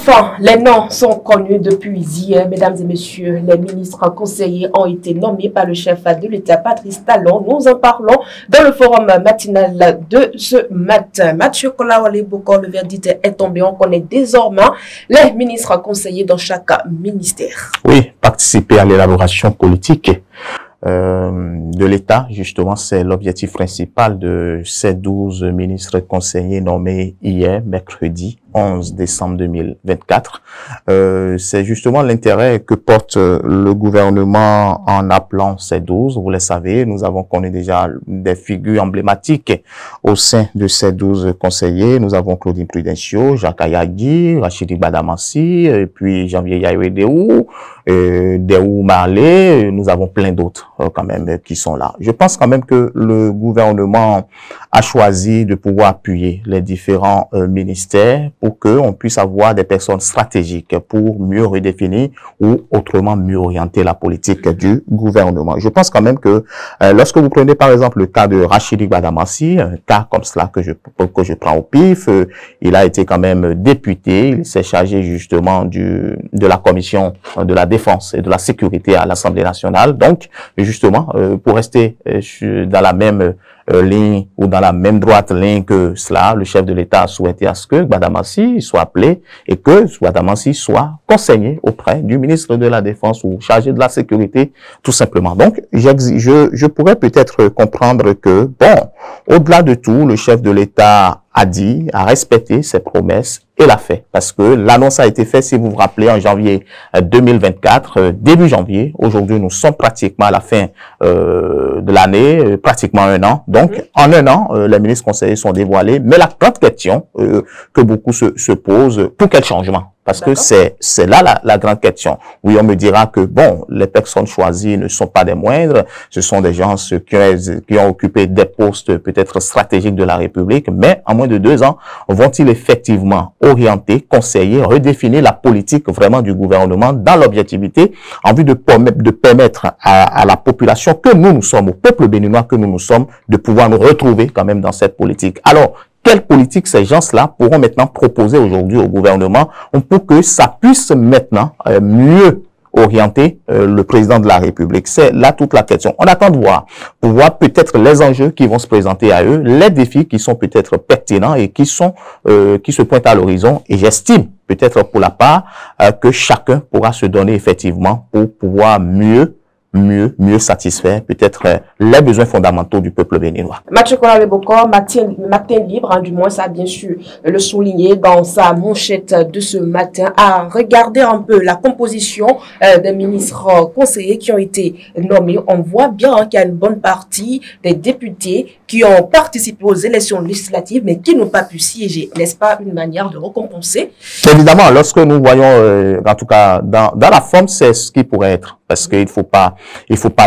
Enfin, les noms sont connus depuis hier. Mesdames et messieurs, les ministres conseillers ont été nommés par le chef de l'État, Patrice Talon. Nous en parlons dans le forum matinal de ce matin. Mathieu Kolawale-Boko, le verdict est tombé. On connaît désormais les ministres conseillers dans chaque ministère. Oui, participer à l'élaboration politique de l'État, justement, c'est l'objectif principal de ces 12 ministres conseillers nommés hier, mercredi 11 décembre 2024. C'est justement l'intérêt que porte le gouvernement en appelant ces 12. Vous le savez, nous avons connu déjà des figures emblématiques au sein de ces 12 conseillers. Nous avons Claudine Prudencio, Jacques Ayagui, Rachidi Badamassi, et puis Janvier Yahweh-Deou, Deou Marley. Nous avons plein d'autres quand même qui sont là. Je pense quand même que le gouvernement a choisi de pouvoir appuyer les différents ministères pour qu'on puisse avoir des personnes stratégiques pour mieux redéfinir ou autrement mieux orienter la politique du gouvernement. Je pense quand même que lorsque vous prenez par exemple le cas de Rachidi Badamassi, un cas comme cela que je prends au pif, il a été quand même député, il s'est chargé justement de la commission de la défense et de la sécurité à l'Assemblée nationale. Donc justement, pour rester dans la même ligne ou dans la même droite ligne que cela, le chef de l'État a souhaité à ce que Badamassi soit appelé et que Badamassi soit conseiller auprès du ministre de la Défense ou chargé de la sécurité, tout simplement. Donc, je pourrais peut-être comprendre que, bon, au-delà de tout, le chef de l'État a respecté ses promesses et l'a fait. Parce que l'annonce a été faite, si vous vous rappelez, en janvier 2024, début janvier. Aujourd'hui, nous sommes pratiquement à la fin de l'année, pratiquement un an. Donc, en un an, les ministres conseillers sont dévoilés. Mais la grande question que beaucoup se posent, pour quel changement? Parce que c'est là la grande question. Oui, on me dira que, bon, les personnes choisies ne sont pas des moindres. Ce sont des gens qui ont occupé des postes peut-être stratégiques de la République. Mais en moins de 2 ans, vont-ils effectivement orienter, conseiller, redéfinir la politique vraiment du gouvernement dans l'objectivité en vue de permettre à la population que nous sommes, au peuple béninois que nous sommes, de pouvoir nous retrouver quand même dans cette politique. Alors, quelle politique ces gens-là pourront maintenant proposer aujourd'hui au gouvernement pour que ça puisse maintenant mieux orienter le président de la République? C'est là toute la question. On attend de voir, pour voir peut-être les enjeux qui vont se présenter à eux, les défis qui sont peut-être pertinents et qui se pointent à l'horizon. Et j'estime, peut-être pour la part, que chacun pourra se donner effectivement pour pouvoir mieux satisfaire peut-être les besoins fondamentaux du peuple béninois. Mathieu Kolawale-Boko, matin libre, hein, du moins ça a bien sûr le souligner dans sa manchette de ce matin, à regarder un peu la composition des ministres conseillers qui ont été nommés. On voit bien hein, qu'il y a une bonne partie des députés qui ont participé aux élections législatives mais qui n'ont pas pu siéger. N'est-ce pas une manière de récompenser? Évidemment, lorsque nous voyons, en tout cas dans la forme, c'est ce qui pourrait être. Parce qu'il faut pas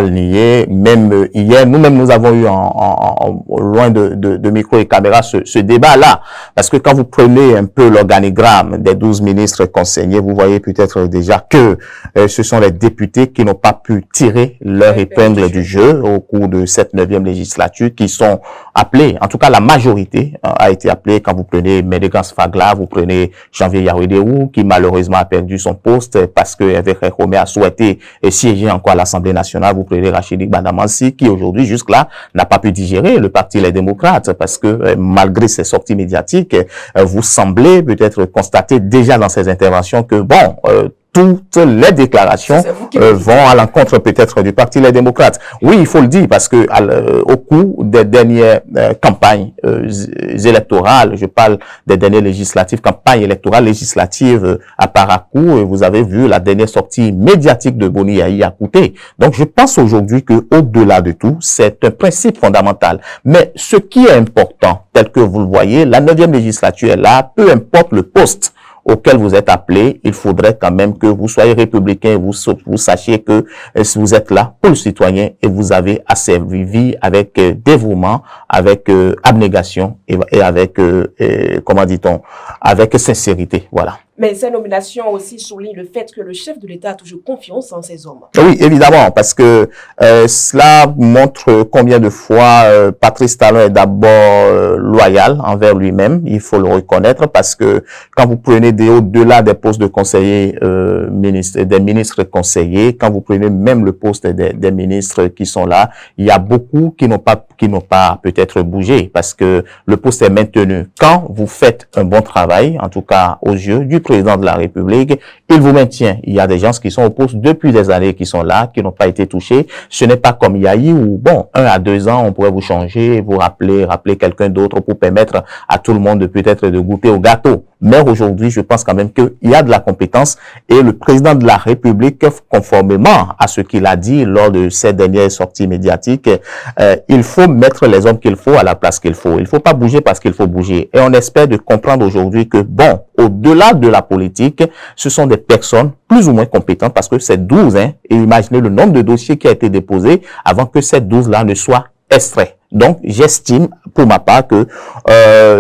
le nier. Même hier, nous-mêmes, nous avons eu loin de micro et caméra ce débat-là. Parce que quand vous prenez un peu l'organigramme des 12 ministres conseillers, vous voyez peut-être déjà que ce sont les députés qui n'ont pas pu tirer leur épingle du jeu au cours de cette 9e législature, qui sont appelés, en tout cas la majorité a été appelée. Quand vous prenez Médégans Fagla, vous prenez Janvier Yahweh-Deou, qui malheureusement a perdu son poste parce que Hervé Khomé a souhaité siéger encore à l'Assemblée nationale. Vous prenez Rachidi Badamassi, qui aujourd'hui, jusque-là, n'a pas pu digérer le parti Les Démocrates, parce que malgré ses sorties médiatiques, vous semblez peut-être constater déjà dans ses interventions que, bon, toutes les déclarations vont à l'encontre peut-être du Parti Les Démocrates. Oui, il faut le dire, parce que au cours des dernières campagnes électorales, je parle des dernières campagnes électorales législatives à Parakou, vous avez vu la dernière sortie médiatique de Boni Yahi à Kouté. Donc je pense aujourd'hui que au-delà de tout, c'est un principe fondamental. Mais ce qui est important, tel que vous le voyez, la 9e législature est là, peu importe le poste auquel vous êtes appelé, il faudrait quand même que vous soyez républicain, vous sachiez que vous êtes là pour le citoyen et vous avez à servir avec dévouement, avec abnégation et avec, comment dit-on, avec sincérité. Voilà. Mais ces nominations aussi soulignent le fait que le chef de l'État a toujours confiance en ses hommes. Oui, évidemment, parce que cela montre combien de fois Patrice Talon est d'abord loyal envers lui-même, il faut le reconnaître, parce que quand vous prenez au-delà des postes de conseillers des ministres conseillers, quand vous prenez même le poste des ministres qui sont là, il y a beaucoup qui n'ont pas peut-être bougé, parce que le poste est maintenu. Quand vous faites un bon travail, en tout cas aux yeux du président de la République, il vous maintient. Il y a des gens qui sont au poste depuis des années qui sont là, qui n'ont pas été touchés. Ce n'est pas comme Yahi où, bon, 1 à 2 ans, on pourrait vous changer, vous rappeler quelqu'un d'autre pour permettre à tout le monde peut-être de goûter au gâteau. Mais aujourd'hui, je pense quand même qu'il y a de la compétence et le président de la République, conformément à ce qu'il a dit lors de ses dernières sorties médiatiques, il faut mettre les hommes qu'il faut à la place qu'il faut. Il ne faut pas bouger parce qu'il faut bouger. Et on espère de comprendre aujourd'hui que, bon, au-delà de la politique, ce sont des personnes plus ou moins compétentes parce que c'est 12, hein, et imaginez le nombre de dossiers qui a été déposé avant que ces 12-là ne soient extraits. Donc, j'estime, pour ma part, que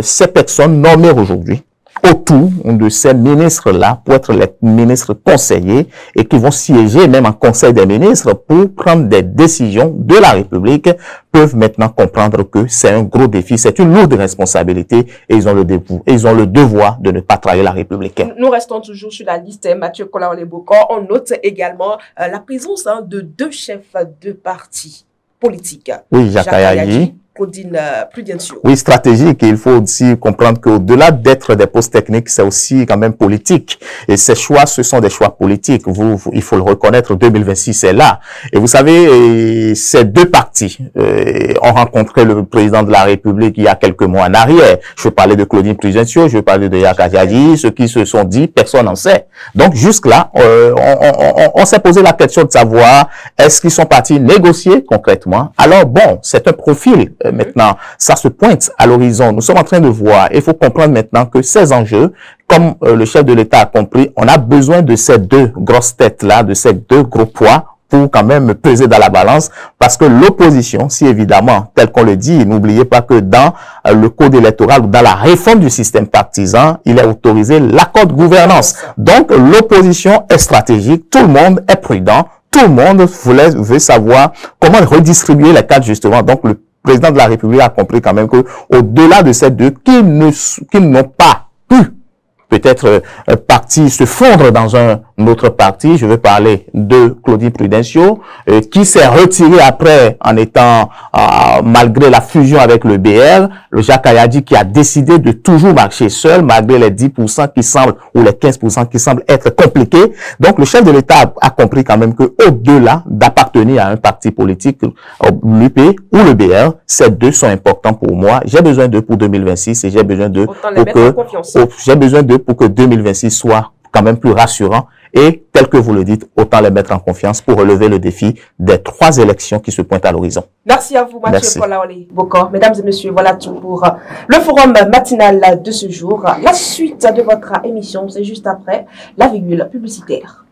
ces personnes nommées aujourd'hui, autour de ces ministres-là pour être les ministres conseillers et qui vont siéger même en conseil des ministres pour prendre des décisions de la République peuvent maintenant comprendre que c'est un gros défi, c'est une lourde responsabilité et ils ont le devoir de ne pas trahir la République. Nous restons toujours sur la liste, Mathieu Kolaole-Bokor. On note également la présence de 2 chefs de partis politiques. Oui, Jacques Ayayi. Claudine Prudencio. Oui, stratégique. Il faut aussi comprendre qu'au-delà d'être des postes techniques, c'est aussi quand même politique. Et ces choix, ce sont des choix politiques. Il faut le reconnaître, 2026 est là. Et vous savez, ces 2 partis ont rencontré le président de la République il y a quelques mois en arrière. Je parlais de Claudine Prudencio, je parlais de Jacques Ayayi. Ceux qui se sont dit, personne n'en sait. Donc, jusque-là, on s'est posé la question de savoir, est-ce qu'ils sont partis négocier concrètement? Alors, bon, c'est un profil. Maintenant, ça se pointe à l'horizon. Nous sommes en train de voir. Il faut comprendre maintenant que ces enjeux, comme le chef de l'État a compris, on a besoin de ces 2 grosses têtes-là, de ces 2 gros poids pour quand même peser dans la balance, parce que l'opposition, si évidemment, tel qu'on le dit, n'oubliez pas que dans le code électoral ou dans la réforme du système partisan, il est autorisé l'accord de gouvernance. Donc, l'opposition est stratégique, tout le monde est prudent, tout le monde veut savoir comment redistribuer les cadres justement. Donc, le président de la République a compris quand même que au-delà de ces 2 qui n'ont pas pu peut-être parti se fondre dans un autre parti, je veux parler de Claudine Prudencio, qui s'est retiré après en étant, malgré la fusion avec le BR, le Jacques Ayayi qui a décidé de toujours marcher seul, malgré les 10% qui semblent, ou les 15% qui semblent être compliqués. Donc, le chef de l'État a compris quand même que au-delà d'appartenir à un parti politique, l'UP ou le BR, ces 2 sont importants pour moi. J'ai besoin d'eux pour 2026 et j'ai besoin d'eux pour que 2026 soit quand même plus rassurant. Et, tel que vous le dites, autant les mettre en confiance pour relever le défi des 3 élections qui se pointent à l'horizon. Merci à vous, Mathieu Kolaole-Bokor. Mesdames et messieurs, voilà tout pour le forum matinal de ce jour. La suite de votre émission, c'est juste après la virgule publicitaire.